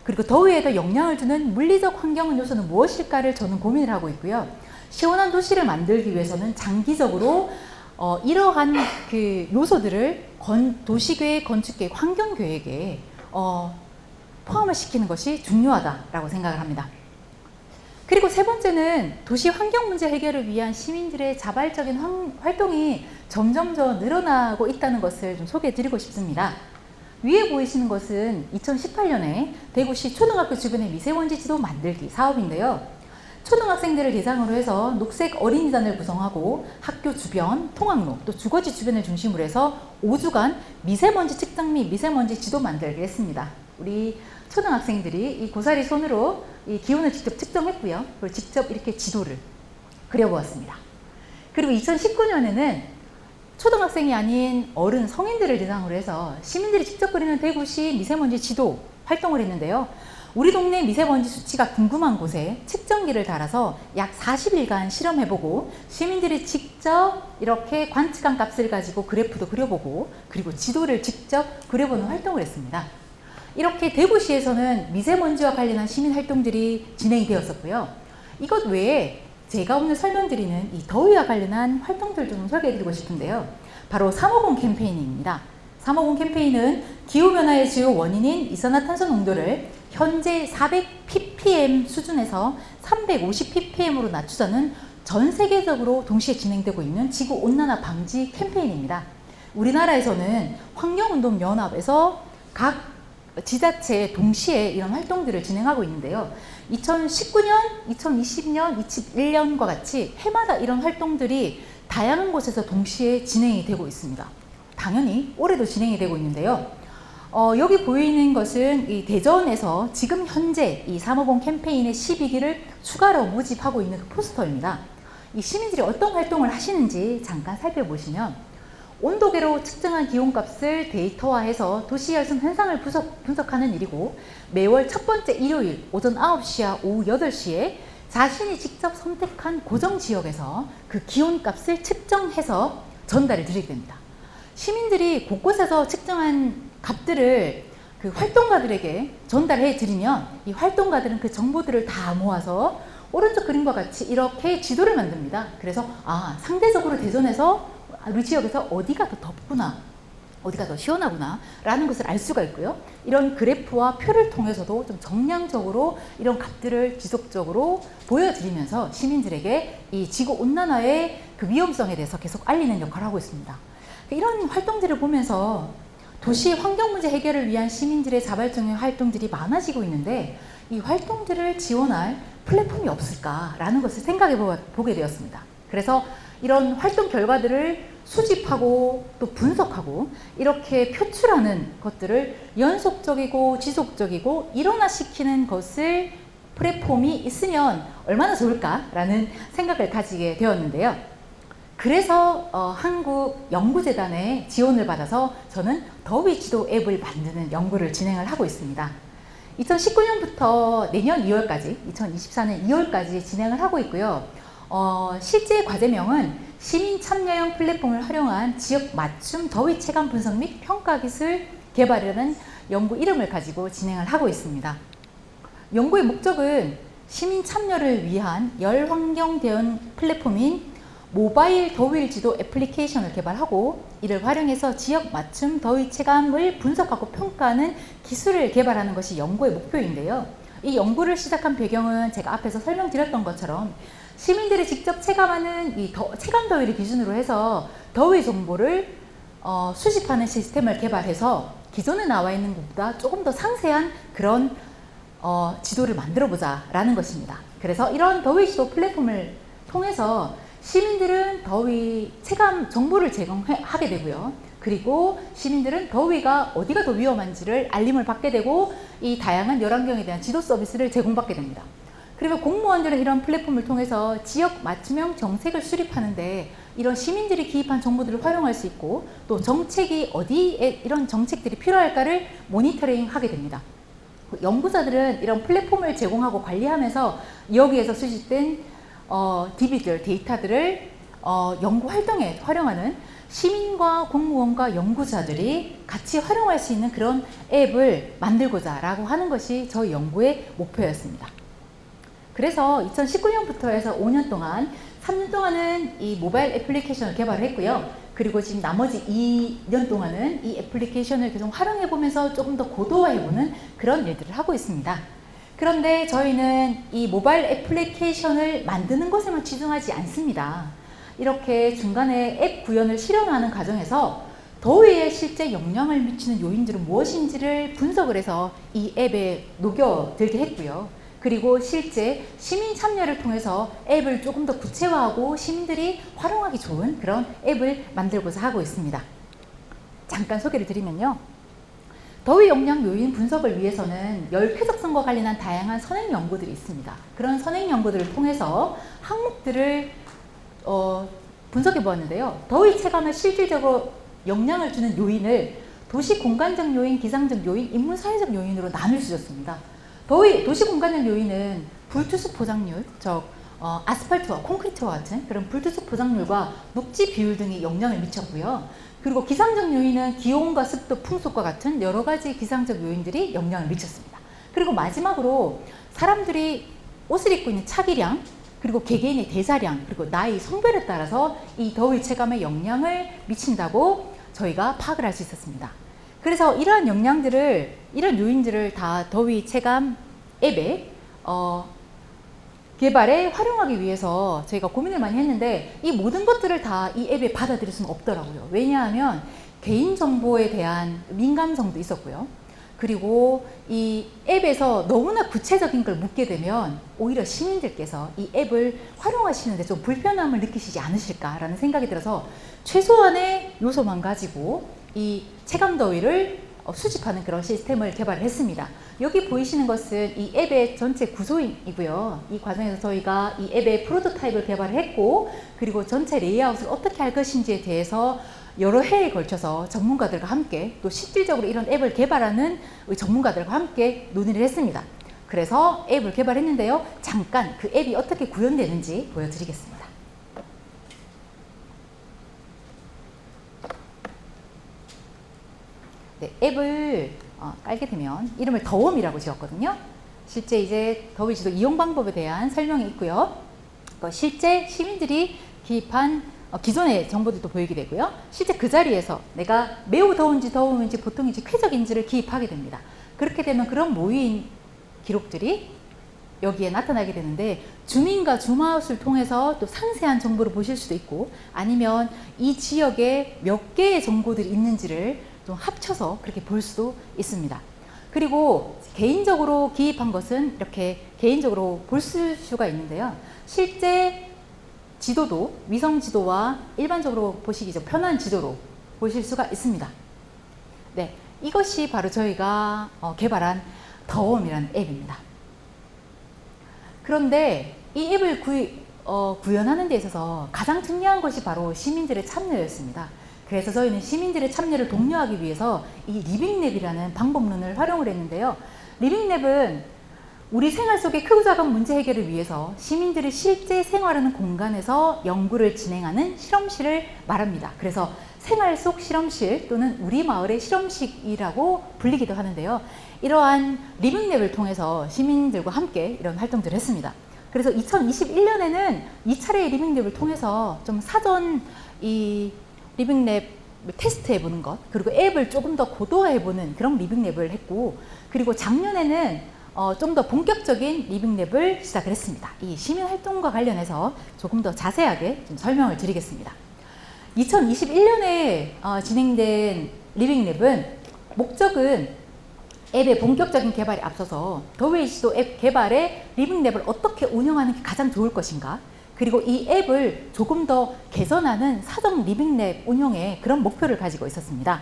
그리고 더위에 더 영향을 주는 물리적 환경 요소는 무엇일까를 저는 고민을 하고 있고요. 시원한 도시를 만들기 위해서는 장기적으로 이러한 그 요소들을 도시계획, 건축계획, 환경계획에 포함을 시키는 것이 중요하다라고 생각을 합니다. 그리고 세 번째는 도시 환경 문제 해결을 위한 시민들의 자발적인 활동이 점점 더 늘어나고 있다는 것을 좀 소개해 드리고 싶습니다. 위에 보이시는 것은 2018년에 대구시 초등학교 주변의 미세먼지 지도 만들기 사업인데요. 초등학생들을 대상으로 해서 녹색 어린이단을 구성하고 학교 주변, 통학로, 또 주거지 주변을 중심으로 해서 5주간 미세먼지 측정 및 미세먼지 지도 만들기를 했습니다. 우리 초등학생들이 이 고사리 손으로 이 기온을 직접 측정했고요. 그리고 직접 이렇게 지도를 그려보았습니다. 그리고 2019년에는 초등학생이 아닌 어른 성인들을 대상으로 해서 시민들이 직접 그리는 대구시 미세먼지 지도 활동을 했는데요. 우리 동네 미세먼지 수치가 궁금한 곳에 측정기를 달아서 약 40일간 실험해보고 시민들이 직접 이렇게 관측한 값을 가지고 그래프도 그려보고 그리고 지도를 직접 그려보는 활동을 했습니다. 이렇게 대구시에서는 미세먼지와 관련한 시민 활동들이 진행이 되었었고요. 이것 외에 제가 오늘 설명드리는 이 더위와 관련한 활동들 좀 소개해드리고 싶은데요. 바로 350 캠페인입니다. 350 캠페인은 기후변화의 주요 원인인 이산화탄소 농도를 현재 400 ppm 수준에서 350 ppm으로 낮추자는 전 세계적으로 동시에 진행되고 있는 지구온난화 방지 캠페인입니다. 우리나라에서는 환경운동연합에서 각 지자체 동시에 이런 활동들을 진행하고 있는데요. 2019년, 2020년, 2021년과 같이 해마다 이런 활동들이 다양한 곳에서 동시에 진행이 되고 있습니다. 당연히 올해도 진행이 되고 있는데요. 여기 보이는 것은 이 대전에서 지금 현재 이 350 캠페인의 12기를 추가로 모집하고 있는 그 포스터입니다. 이 시민들이 어떤 활동을 하시는지 잠깐 살펴보시면 온도계로 측정한 기온값을 데이터화해서 도시열성 현상을 분석하는 일이고 매월 첫 번째 일요일 오전 9시와 오후 8시에 자신이 직접 선택한 고정 지역에서 그 기온값을 측정해서 전달을 드리게 됩니다. 시민들이 곳곳에서 측정한 값들을 그 활동가들에게 전달해 드리면 이 활동가들은 그 정보들을 다 모아서 오른쪽 그림과 같이 이렇게 지도를 만듭니다. 그래서 상대적으로 대전에서 우리 지역에서 어디가 더 덥구나, 어디가 더 시원하구나 라는 것을 알 수가 있고요. 이런 그래프와 표를 통해서도 좀 정량적으로 이런 값들을 지속적으로 보여드리면서 시민들에게 이 지구온난화의 그 위험성에 대해서 계속 알리는 역할을 하고 있습니다. 이런 활동들을 보면서 도시 환경 문제 해결을 위한 시민들의 자발적인 활동들이 많아지고 있는데 이 활동들을 지원할 플랫폼이 없을까라는 것을 생각해 보게 되었습니다. 그래서 이런 활동 결과들을 수집하고 또 분석하고 이렇게 표출하는 것들을 연속적이고 지속적이고 일원화시키는 것을 플랫폼이 있으면 얼마나 좋을까라는 생각을 가지게 되었는데요. 그래서 한국연구재단의 지원을 받아서 저는 더위지도 앱을 만드는 연구를 진행을 하고 있습니다. 2019년부터 내년 2월까지, 2024년 2월까지 진행을 하고 있고요. 실제 과제명은 시민 참여형 플랫폼을 활용한 지역 맞춤 더위 체감 분석 및 평가 기술 개발이라는 연구 이름을 가지고 진행을 하고 있습니다. 연구의 목적은 시민 참여를 위한 열환경 대응 플랫폼인 모바일 더위 지도 애플리케이션을 개발하고 이를 활용해서 지역 맞춤 더위 체감을 분석하고 평가하는 기술을 개발하는 것이 연구의 목표인데요. 이 연구를 시작한 배경은 제가 앞에서 설명드렸던 것처럼 시민들이 직접 체감하는 이 체감 더위를 기준으로 해서 더위 정보를 수집하는 시스템을 개발해서 기존에 나와 있는 것보다 조금 더 상세한 그런 지도를 만들어 보자 라는 것입니다. 그래서 이런 더위 지도 플랫폼을 통해서 시민들은 더위 체감 정보를 제공하게 되고요. 그리고 시민들은 더위가 어디가 더 위험한지를 알림을 받게 되고 이 다양한 열환경에 대한 지도 서비스를 제공받게 됩니다. 그리고 공무원들은 이런 플랫폼을 통해서 지역 맞춤형 정책을 수립하는데 이런 시민들이 기입한 정보들을 활용할 수 있고 또 정책이 어디에 이런 정책들이 필요할까를 모니터링하게 됩니다. 연구자들은 이런 플랫폼을 제공하고 관리하면서 여기에서 수집된 DB들, 데이터들을 연구 활동에 활용하는 시민과 공무원과 연구자들이 같이 활용할 수 있는 그런 앱을 만들고자 라고 하는 것이 저희 연구의 목표였습니다. 그래서 2019년부터 해서 5년 동안 3년 동안은 이 모바일 애플리케이션을 개발을 했고요. 그리고 지금 나머지 2년 동안은 이 애플리케이션을 계속 활용해보면서 조금 더 고도화해보는 그런 일들을 하고 있습니다. 그런데 저희는 이 모바일 애플리케이션을 만드는 것에만 치중하지 않습니다. 이렇게 중간에 앱 구현을 실현하는 과정에서 더위에 실제 영향을 미치는 요인들은 무엇인지를 분석을 해서 이 앱에 녹여들게 했고요. 그리고 실제 시민 참여를 통해서 앱을 조금 더 구체화하고 시민들이 활용하기 좋은 그런 앱을 만들고자 하고 있습니다. 잠깐 소개를 드리면요. 더위 영향 요인 분석을 위해서는 열 쾌적성과 관련한 다양한 선행 연구들이 있습니다. 그런 선행 연구들을 통해서 항목들을 분석해 보았는데요. 더위 체감에 실질적으로 영향을 주는 요인을 도시 공간적 요인, 기상적 요인, 인문 사회적 요인으로 나눌 수 있었습니다. 도시 공간적 요인은 불투수 포장률, 즉 아스팔트와 콘크리트와 같은 그런 불투수 포장률과 녹지 비율 등이 영향을 미쳤고요. 그리고 기상적 요인은 기온과 습도, 풍속과 같은 여러 가지 기상적 요인들이 영향을 미쳤습니다. 그리고 마지막으로 사람들이 옷을 입고 있는 차기량, 그리고 개개인의 대사량, 그리고 나이, 성별에 따라서 이 더위 체감에 영향을 미친다고 저희가 파악을 할 수 있었습니다. 그래서 이러한 영향들을, 이런 요인들을 다 더위 체감 앱의 개발에 활용하기 위해서 저희가 고민을 많이 했는데 이 모든 것들을 다 이 앱에 받아들일 수는 없더라고요. 왜냐하면 개인정보에 대한 민감성도 있었고요. 그리고 이 앱에서 너무나 구체적인 걸 묻게 되면 오히려 시민들께서 이 앱을 활용하시는데 좀 불편함을 느끼시지 않으실까라는 생각이 들어서 최소한의 요소만 가지고 이 체감더위를 수집하는 그런 시스템을 개발을 했습니다. 여기 보이시는 것은 이 앱의 전체 구조이고요. 이 과정에서 저희가 이 앱의 프로토타입을 개발했고, 그리고 전체 레이아웃을 어떻게 할 것인지에 대해서 여러 해에 걸쳐서 전문가들과 함께, 또 실질적으로 이런 앱을 개발하는 전문가들과 함께 논의를 했습니다. 그래서 앱을 개발했는데요. 잠깐 그 앱이 어떻게 구현되는지 보여드리겠습니다. 네, 앱을 깔게 되면 이름을 더웜이라고 지었거든요. 실제 이제 더위지도 이용 방법에 대한 설명이 있고요. 실제 시민들이 기입한 기존의 정보들도 보이게 되고요. 실제 그 자리에서 내가 매우 더운지 더움인지 보통인지 쾌적인지를 기입하게 됩니다. 그렇게 되면 그런 모인 기록들이 여기에 나타나게 되는데, 주민과 줌아웃을 통해서 또 상세한 정보를 보실 수도 있고, 아니면 이 지역에 몇 개의 정보들이 있는지를 좀 합쳐서 그렇게 볼 수도 있습니다. 그리고 개인적으로 기입한 것은 이렇게 개인적으로 볼 수가 있는데요. 실제 지도도 위성 지도와 일반적으로 보시기 좀 편한 지도로 보실 수가 있습니다. 네, 이것이 바로 저희가 개발한 더웜이라는 앱입니다. 그런데 이 앱을 구현하는 데 있어서 가장 중요한 것이 바로 시민들의 참여였습니다. 그래서 저희는 시민들의 참여를 독려하기 위해서 이 리빙랩이라는 방법론을 활용을 했는데요. 리빙랩은 우리 생활 속의 크고 작은 문제 해결을 위해서 시민들이 실제 생활하는 공간에서 연구를 진행하는 실험실을 말합니다. 그래서 생활 속 실험실 또는 우리 마을의 실험실이라고 불리기도 하는데요. 이러한 리빙랩을 통해서 시민들과 함께 이런 활동들을 했습니다. 그래서 2021년에는 2차례의 리빙랩을 통해서 좀 사전 이 리빙랩 테스트해보는 것, 그리고 앱을 조금 더 고도화해보는 그런 리빙랩을 했고, 그리고 작년에는 좀 더 본격적인 리빙랩을 시작을 했습니다. 이 시민활동과 관련해서 조금 더 자세하게 좀 설명을 드리겠습니다. 2021년에 진행된 리빙랩은 목적은 앱의 본격적인 개발에 앞서서 더웨이시도 앱 개발에 리빙랩을 어떻게 운영하는 게 가장 좋을 것인가, 그리고 이 앱을 조금 더 개선하는 사전 리빙랩 운영에 그런 목표를 가지고 있었습니다.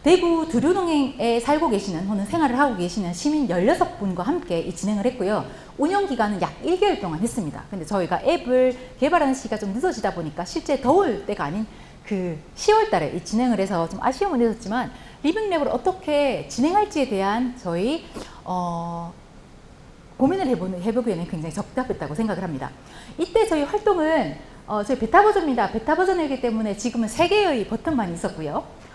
대구 두류동에 살고 계시는 혹은 생활을 하고 계시는 시민 16분과 함께 이 진행을 했고요. 운영 기간은 약 1개월 동안 했습니다. 근데 저희가 앱을 개발하는 시기가 좀 늦어지다 보니까 실제 더울 때가 아닌 그 10월 달에 이 진행을 해서 좀 아쉬움은 있었지만, 리빙랩을 어떻게 진행할지에 대한 저희 고민을 해보기에는 굉장히 적합했다고 생각을 합니다. 이때 저희 활동은 저희 베타 버전입니다. 베타 버전이기 때문에 지금은 3개의 버튼만 있었고요.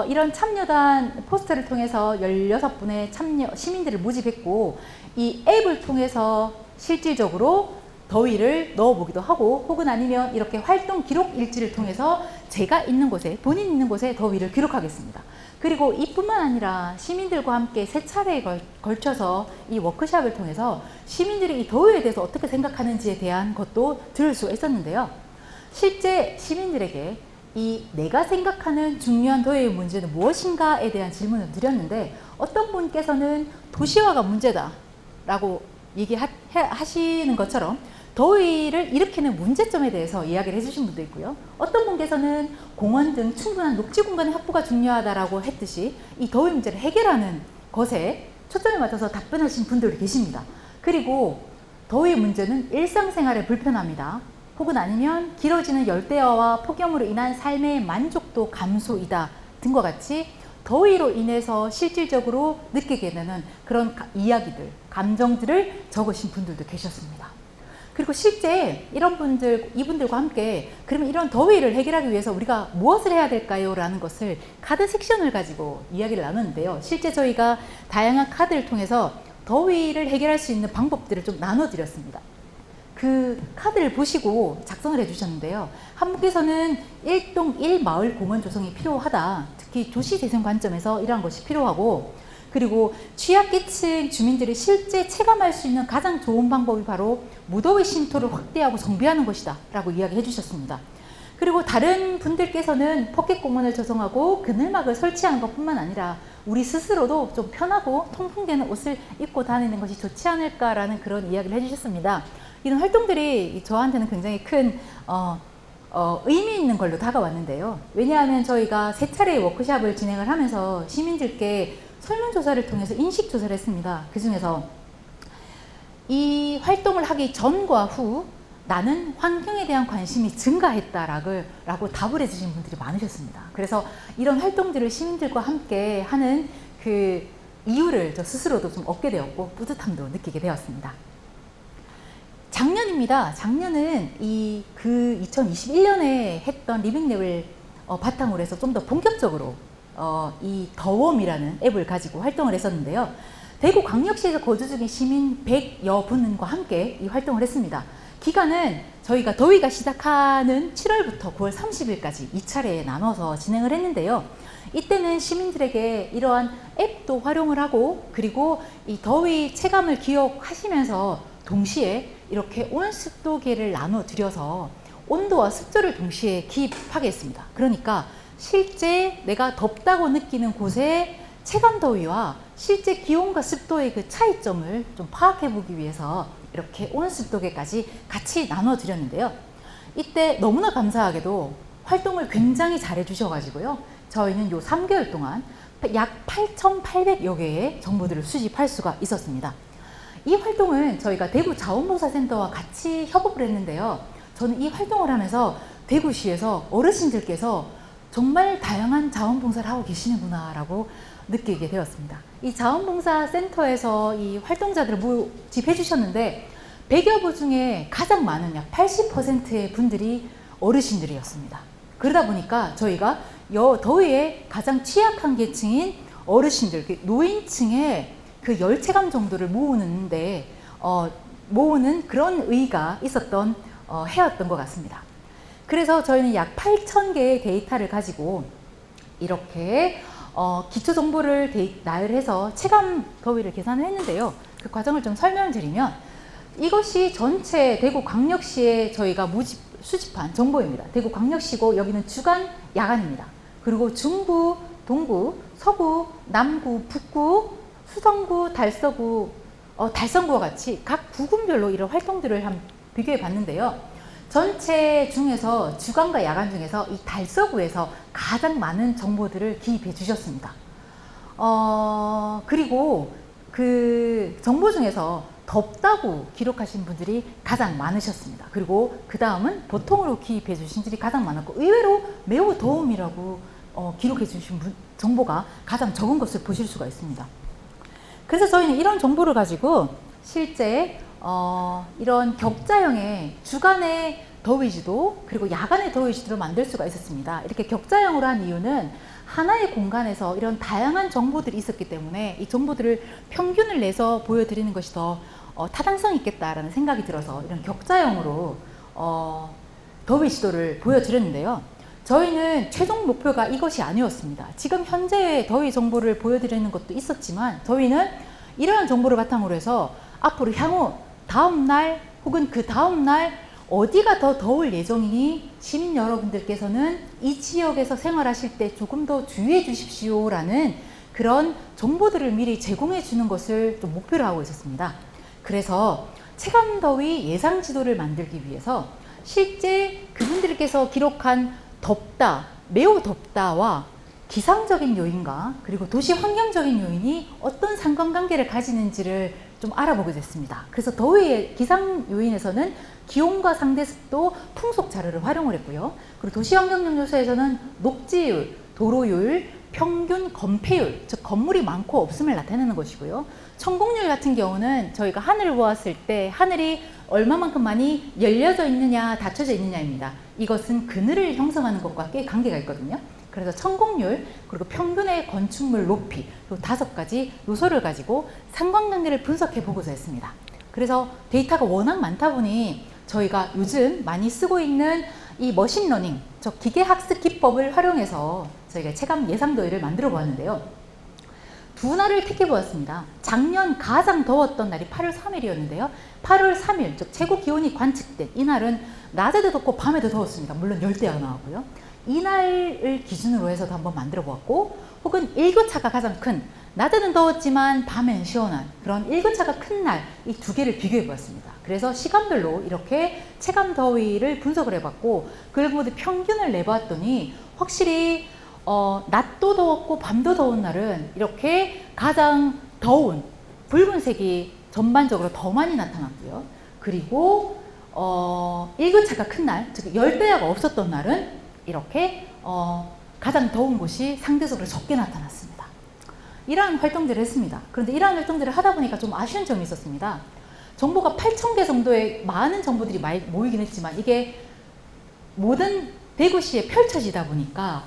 이런 참여단 포스터를 통해서 16분의 시민들을 모집했고, 이 앱을 통해서 실질적으로 더위를 넣어보기도 하고, 혹은 아니면 이렇게 활동 기록 일지를 통해서 제가 있는 곳에, 본인 있는 곳에 더위를 기록하겠습니다. 그리고 이뿐만 아니라 시민들과 함께 3차례에 걸쳐서 이 워크숍을 통해서 시민들이 이 더위에 대해서 어떻게 생각하는지에 대한 것도 들을 수가 있었는데요. 실제 시민들에게 이 내가 생각하는 중요한 더위의 문제는 무엇인가에 대한 질문을 드렸는데, 어떤 분께서는 도시화가 문제다 라고 얘기하시는 것처럼 더위를 일으키는 문제점에 대해서 이야기를 해주신 분도 있고요. 어떤 분께서는 공원 등 충분한 녹지 공간의 확보가 중요하다라고 했듯이 이 더위 문제를 해결하는 것에 초점을 맞춰서 답변하신 분들이 계십니다. 그리고 더위 문제는 일상생활에 불편합니다. 혹은 아니면 길어지는 열대야와 폭염으로 인한 삶의 만족도 감소이다 등과 같이 더위로 인해서 실질적으로 느끼게 되는 그런 이야기들, 감정들을 적으신 분들도 계셨습니다. 그리고 실제 이분들과 함께 그러면 이런 더위를 해결하기 위해서 우리가 무엇을 해야 될까요? 라는 것을 카드 섹션을 가지고 이야기를 나눴는데요. 실제 저희가 다양한 카드를 통해서 더위를 해결할 수 있는 방법들을 좀 나눠드렸습니다. 그 카드를 보시고 작성을 해주셨는데요. 한 분께서는 1동 1마을 공원 조성이 필요하다. 특히 도시재생 관점에서 이러한 것이 필요하고, 그리고 취약계층 주민들이 실제 체감할 수 있는 가장 좋은 방법이 바로 무더위 쉼터를 확대하고 정비하는 것이다 라고 이야기해 주셨습니다. 그리고 다른 분들께서는 포켓공원을 조성하고 그늘막을 설치하는 것뿐만 아니라 우리 스스로도 좀 편하고 통풍되는 옷을 입고 다니는 것이 좋지 않을까라는 그런 이야기를 해주셨습니다. 이런 활동들이 저한테는 굉장히 큰 의미 있는 걸로 다가왔는데요. 왜냐하면 저희가 3차례의 워크숍을 진행을 하면서 시민들께 설문조사를 통해서 인식조사를 했습니다. 그 중에서 이 활동을 하기 전과 후 나는 환경에 대한 관심이 증가했다라고 답을 해주신 분들이 많으셨습니다. 그래서 이런 활동들을 시민들과 함께 하는 그 이유를 저 스스로도 좀 얻게 되었고 뿌듯함도 느끼게 되었습니다. 작년입니다. 작년은 2021년에 했던 리빙랩을 바탕으로 해서 좀 더 본격적으로 이 더웜이라는 앱을 가지고 활동을 했었는데요. 대구광역시에서 거주 중인 시민 100여 분과 함께 이 활동을 했습니다. 기간은 저희가 더위가 시작하는 7월부터 9월 30일까지 2차례에 나눠서 진행을 했는데요. 이때는 시민들에게 이러한 앱도 활용을 하고, 그리고 이 더위 체감을 기억하시면서 동시에 이렇게 온습도계를 나눠드려서 온도와 습도를 동시에 기입하게 했습니다. 그러니까 실제 내가 덥다고 느끼는 곳의 체감더위와 실제 기온과 습도의 그 차이점을 좀 파악해 보기 위해서 이렇게 온습도계까지 같이 나눠드렸는데요. 이때 너무나 감사하게도 활동을 굉장히 잘해 주셔가지고요. 저희는 요 3개월 동안 약 8,800여 개의 정보들을 수집할 수가 있었습니다. 이 활동은 저희가 대구 자원봉사센터와 같이 협업을 했는데요. 저는 이 활동을 하면서 대구시에서 어르신들께서 정말 다양한 자원봉사를 하고 계시는구나 라고 느끼게 되었습니다. 이 자원봉사센터에서 이 활동자들을 모집해 주셨는데 100여 분 중에 가장 많은 약 80%의 분들이 어르신들이었습니다. 그러다 보니까 저희가 더위에 가장 취약한 계층인 어르신들, 노인층의 그 열체감 정도를 모으는 그런 의의가 있었던 해였던 것 같습니다. 그래서 저희는 약 8,000개의 데이터를 가지고 이렇게 기초 정보를 나열해서 체감 더위를 계산을 했는데요. 그 과정을 좀 설명드리면 이것이 전체 대구광역시에 저희가 수집한 정보입니다. 대구광역시고 여기는 주간, 야간입니다. 그리고 중구, 동구, 서구, 남구, 북구, 수성구, 달성구와 같이 각 구군별로 이런 활동들을 한번 비교해 봤는데요. 전체 중에서 주간과 야간 중에서 이 달서구에서 가장 많은 정보들을 기입해 주셨습니다. 그리고 그 정보 중에서 덥다고 기록하신 분들이 가장 많으셨습니다. 그리고 그 다음은 보통으로 기입해 주신 분들이 가장 많았고, 의외로 매우 더움이라고 기록해 주신 정보가 가장 적은 것을 보실 수가 있습니다. 그래서 저희는 이런 정보를 가지고 실제 이런 격자형의 주간의 더위지도 그리고 야간의 더위지도를 만들 수가 있었습니다. 이렇게 격자형으로 한 이유는 하나의 공간에서 이런 다양한 정보들이 있었기 때문에 이 정보들을 평균을 내서 보여드리는 것이 더 타당성이 있겠다라는 생각이 들어서 이런 격자형으로 더위지도를 보여드렸는데요. 저희는 최종 목표가 이것이 아니었습니다. 지금 현재의 더위 정보를 보여드리는 것도 있었지만 저희는 이러한 정보를 바탕으로 해서 앞으로 향후 다음 날 혹은 그 다음 날 어디가 더 더울 예정이니 시민 여러분들께서는 이 지역에서 생활하실 때 조금 더 주의해 주십시오라는 그런 정보들을 미리 제공해 주는 것을 좀 목표로 하고 있었습니다. 그래서 체감더위 예상 지도를 만들기 위해서 실제 그분들께서 기록한 덥다, 매우 덥다와 기상적인 요인과 그리고 도시 환경적인 요인이 어떤 상관관계를 가지는지를 좀 알아보게 됐습니다. 그래서 더위의 기상 요인에서는 기온과 상대 습도, 풍속 자료를 활용을 했고요. 그리고 도시환경연구소에서는 녹지율, 도로율, 평균 건폐율, 즉 건물이 많고 없음을 나타내는 것이고요. 천공률 같은 경우는 저희가 하늘을 보았을 때 하늘이 얼마만큼 많이 열려져 있느냐, 닫혀져 있느냐입니다. 이것은 그늘을 형성하는 것과 꽤 관계가 있거든요. 그래서 천공률, 그리고 평균의 건축물 높이, 요 5가지 요소를 가지고 상관관계를 분석해 보고자 했습니다. 그래서 데이터가 워낙 많다 보니 저희가 요즘 많이 쓰고 있는 이 머신러닝, 즉 기계학습 기법을 활용해서 저희가 체감 예상 더위를 만들어 보았는데요. 두 날을 택해 보았습니다. 작년 가장 더웠던 날이 8월 3일이었는데요. 8월 3일, 즉 최고 기온이 관측된 이날은 낮에도 덥고 밤에도 더웠습니다. 물론 열대야가 나왔고요. 이날을 기준으로 해서도 한번 만들어 보았고, 혹은 일교차가 가장 큰, 낮에는 더웠지만 밤엔 시원한 그런 일교차가 큰 날, 이 두 개를 비교해 보았습니다. 그래서 시간별로 이렇게 체감 더위를 분석을 해봤고, 그리고 모두 평균을 내봤더니 확실히 낮도 더웠고 밤도 더운 날은 이렇게 가장 더운 붉은색이 전반적으로 더 많이 나타났고요. 그리고 일교차가 큰 날, 즉 열대야가 없었던 날은 이렇게 가장 더운 곳이 상대적으로 적게 나타났습니다. 이러한 활동들을 했습니다. 그런데 이러한 활동들을 하다 보니까 좀 아쉬운 점이 있었습니다. 정보가 8,000개 정도의 많은 정보들이 많이 모이긴 했지만 이게 모든 대구시에 펼쳐지다 보니까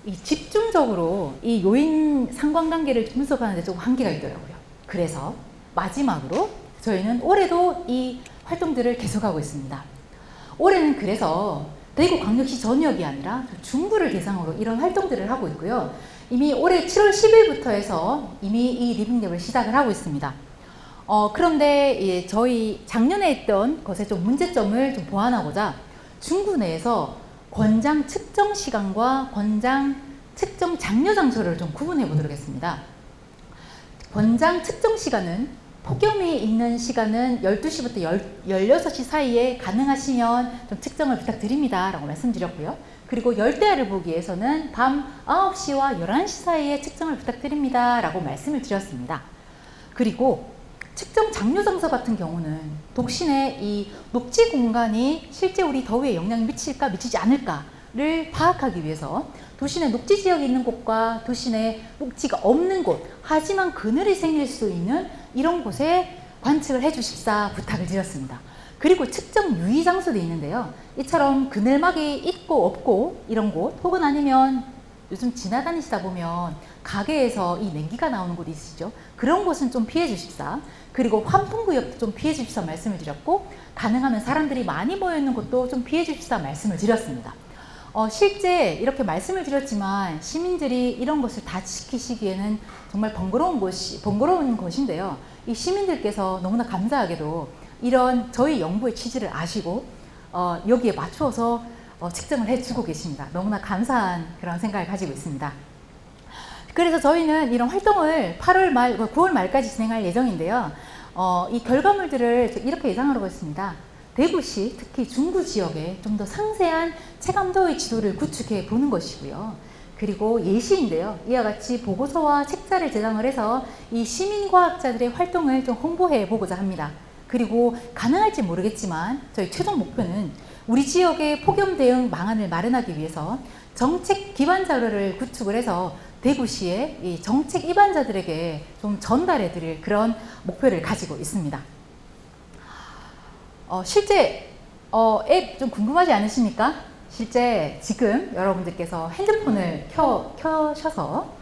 이 집중적으로 이 요인 상관관계를 분석하는 데 조금 한계가 있더라고요. 그래서 마지막으로 저희는 올해도 이 활동들을 계속하고 있습니다. 올해는 그래서 대구광역시 전역이 아니라 중구를 대상으로 이런 활동들을 하고 있고요. 이미 올해 7월 10일부터 해서 이미 이 리빙랩을 시작을 하고 있습니다. 그런데 예, 저희 작년에 했던 것의 좀 문제점을 좀 보완하고자 중구 내에서 권장 측정 시간과 권장 측정 장려 장소를 좀 구분해 보도록 했습니다. 권장 측정 시간은 폭염이 있는 시간은 12시부터 16시 사이에 가능하시면 좀 측정을 부탁드립니다 라고 말씀드렸고요. 그리고 열대야를 보기 위해서는 밤 9시와 11시 사이에 측정을 부탁드립니다 라고 말씀을 드렸습니다. 그리고 측정 장려 장소 같은 경우는 독신의 이 녹지 공간이 실제 우리 더위에 영향을 미칠까 미치지 않을까를 파악하기 위해서 도시 내 녹지 지역이 있는 곳과 도시 내 녹지가 없는 곳, 하지만 그늘이 생길 수 있는 이런 곳에 관측을 해주십사 부탁을 드렸습니다. 그리고 측정 유의 장소도 있는데요. 이처럼 그늘막이 있고 없고 이런 곳, 혹은 아니면 요즘 지나다니시다 보면 가게에서 이 냉기가 나오는 곳이 있으시죠. 그런 곳은 좀 피해 주십사. 그리고 환풍구역도 좀 피해 주십사 말씀을 드렸고, 가능하면 사람들이 많이 모여 있는 곳도 좀 피해 주십사 말씀을 드렸습니다. 실제 이렇게 말씀을 드렸지만 시민들이 이런 것을 다 지키시기에는 정말 번거로운 것인데요. 이 시민들께서 너무나 감사하게도 이런 저희 연구의 취지를 아시고 여기에 맞추어서 측정을 해주고 계십니다. 너무나 감사한 그런 생각을 가지고 있습니다. 그래서 저희는 이런 활동을 8월 말, 9월 말까지 진행할 예정인데요. 이 결과물들을 이렇게 예상하고 있습니다. 대구시, 특히 중구 지역에 좀 더 상세한 체감더위 지도를 구축해 보는 것이고요. 그리고 예시인데요. 이와 같이 보고서와 책자를 제작을 해서 이 시민과학자들의 활동을 좀 홍보해 보고자 합니다. 그리고 가능할지 모르겠지만 저희 최종 목표는 우리 지역의 폭염 대응 방안을 마련하기 위해서 정책 기반 자료를 구축을 해서 대구시의 이 정책 입안자들에게 좀 전달해 드릴 그런 목표를 가지고 있습니다. 실제 앱 좀 궁금하지 않으십니까? 실제 지금 여러분들께서 핸드폰을 켜셔서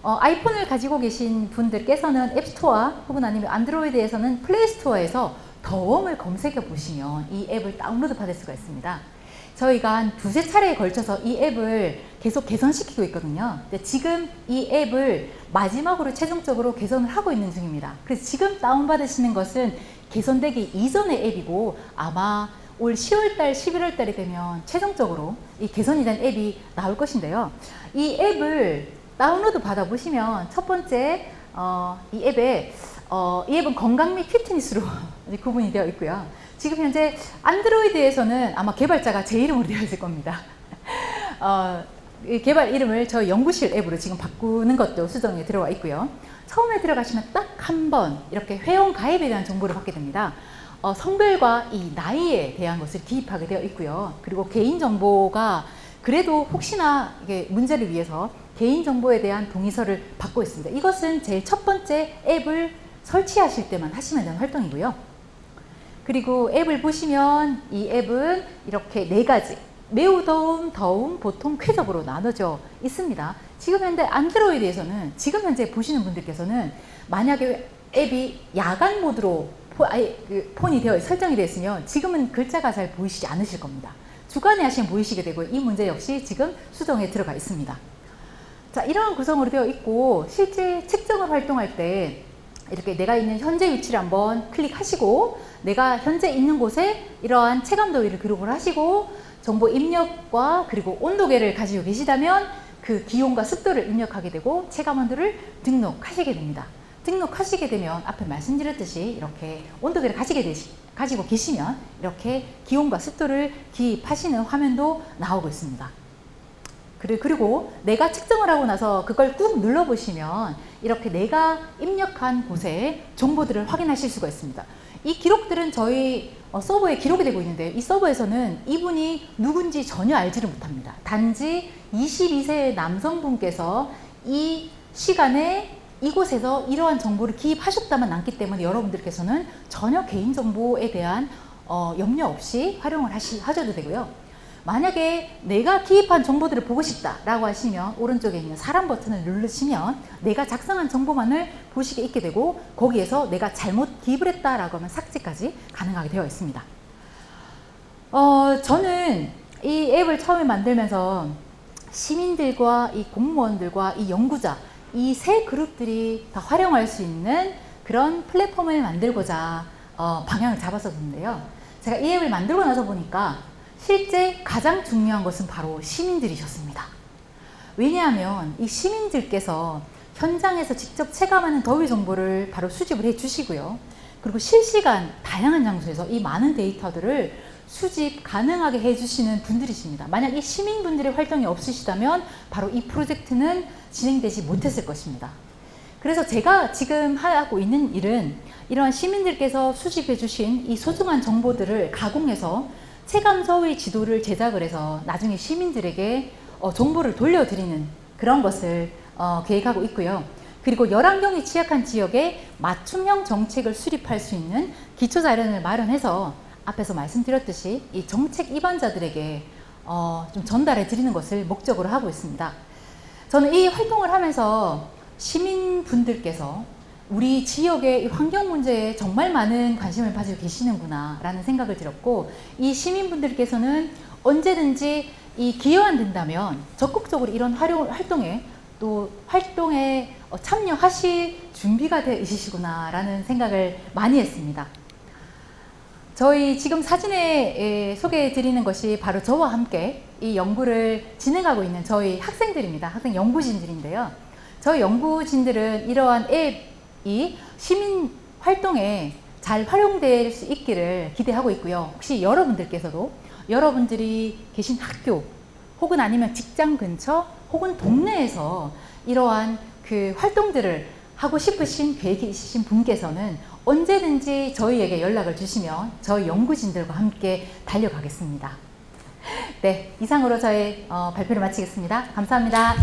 아이폰을 가지고 계신 분들께서는 앱스토어 혹은 아니면 안드로이드에서는 플레이스토어에서 더웜을 검색해 보시면 이 앱을 다운로드 받을 수가 있습니다. 저희가 한 두세 차례에 걸쳐서 이 앱을 계속 개선시키고 있거든요. 근데 지금 이 앱을 마지막으로 최종적으로 개선을 하고 있는 중입니다. 그래서 지금 다운받으시는 것은 개선되기 이전의 앱이고 아마 올 10월달, 11월달이 되면 최종적으로 이 개선이 된 앱이 나올 것인데요. 이 앱을 다운로드 받아보시면 첫 번째 이 앱은 건강 및 피트니스로 구분이 되어 있고요. 지금 현재 안드로이드에서는 아마 개발자가 제 이름으로 되어 있을 겁니다. 이 개발 이름을 저희 연구실 앱으로 지금 바꾸는 것도 수정에 들어와 있고요. 처음에 들어가시면 딱 한 번 이렇게 회원 가입에 대한 정보를 받게 됩니다. 성별과 이 나이에 대한 것을 기입하게 되어 있고요. 그리고 개인정보가 그래도 혹시나 이게 문제를 위해서 개인정보에 대한 동의서를 받고 있습니다. 이것은 제일 첫 번째 앱을 설치하실 때만 하시면 되는 활동이고요. 그리고 앱을 보시면 이 앱은 이렇게 4가지 매우 더움, 보통, 쾌적으로 나눠져 있습니다. 지금 현재 안드로이드에서는 지금 현재 보시는 분들께서는 만약에 앱이 야간 모드로 폰이 설정이 되어 있으면 지금은 글자가 잘 보이시지 않으실 겁니다. 주간에 하시면 보이시게 되고 이 문제 역시 지금 수정에 들어가 있습니다. 자, 이러한 구성으로 되어 있고 실제 측정을 활동할 때 이렇게 내가 있는 현재 위치를 한번 클릭하시고 내가 현재 있는 곳에 이러한 체감 더위를 기록을 하시고 정보 입력과 그리고 온도계를 가지고 계시다면 그 기온과 습도를 입력하게 되고 체감 온도를 등록하시게 됩니다. 등록하시게 되면 앞에 말씀드렸듯이 이렇게 온도계를 가지고 계시면 이렇게 기온과 습도를 기입하시는 화면도 나오고 있습니다. 그리고 내가 측정을 하고 나서 그걸 꾹 눌러보시면 이렇게 내가 입력한 곳에 정보들을 확인하실 수가 있습니다. 이 기록들은 저희 서버에 기록이 되고 있는데 이 서버에서는 이분이 누군지 전혀 알지를 못합니다. 단지 22세의 남성분께서 이 시간에 이곳에서 이러한 정보를 기입하셨다만 남기 때문에 여러분들께서는 전혀 개인정보에 대한 염려 없이 활용을 하셔도 되고요. 만약에 내가 기입한 정보들을 보고 싶다라고 하시면 오른쪽에 있는 사람 버튼을 누르시면 내가 작성한 정보만을 보시게 있게 되고 거기에서 내가 잘못 기입을 했다라고 하면 삭제까지 가능하게 되어 있습니다. 저는 이 앱을 처음에 만들면서 시민들과 이 공무원들과 이 연구자 이 세 그룹들이 다 활용할 수 있는 그런 플랫폼을 만들고자 방향을 잡았었는데요. 제가 이 앱을 만들고 나서 보니까 실제 가장 중요한 것은 바로 시민들이셨습니다. 왜냐하면 이 시민들께서 현장에서 직접 체감하는 더위 정보를 바로 수집을 해 주시고요. 그리고 실시간 다양한 장소에서 이 많은 데이터들을 수집 가능하게 해주시는 분들이십니다. 만약 이 시민분들의 활동이 없으시다면 바로 이 프로젝트는 진행되지 못했을 것입니다. 그래서 제가 지금 하고 있는 일은 이러한 시민들께서 수집해 주신 이 소중한 정보들을 가공해서 체감서의 지도를 제작을 해서 나중에 시민들에게 정보를 돌려드리는 그런 것을 계획하고 있고요. 그리고 열환경이 취약한 지역에 맞춤형 정책을 수립할 수 있는 기초자료를 마련해서 앞에서 말씀드렸듯이 이 정책 입안자들에게 좀 전달해 드리는 것을 목적으로 하고 있습니다. 저는 이 활동을 하면서 시민분들께서 우리 지역의 환경 문제에 정말 많은 관심을 가지고 계시는구나 라는 생각을 들었고 이 시민분들께서는 언제든지 이 기회가 된다면 적극적으로 이런 활동에 참여하실 준비가 되어 있으시구나 라는 생각을 많이 했습니다. 저희 지금 사진에 소개해 드리는 것이 바로 저와 함께 이 연구를 진행하고 있는 저희 학생들입니다. 학생 연구진들인데요. 저희 연구진들은 이러한 앱이 시민 활동에 잘 활용될 수 있기를 기대하고 있고요. 혹시 여러분들께서도 여러분들이 계신 학교 혹은 아니면 직장 근처 혹은 동네에서 이러한 그 활동들을 하고 싶으신 계획이 있으신 분께서는 언제든지 저희에게 연락을 주시면 저희 연구진들과 함께 달려가겠습니다. 네, 이상으로 저의 발표를 마치겠습니다. 감사합니다.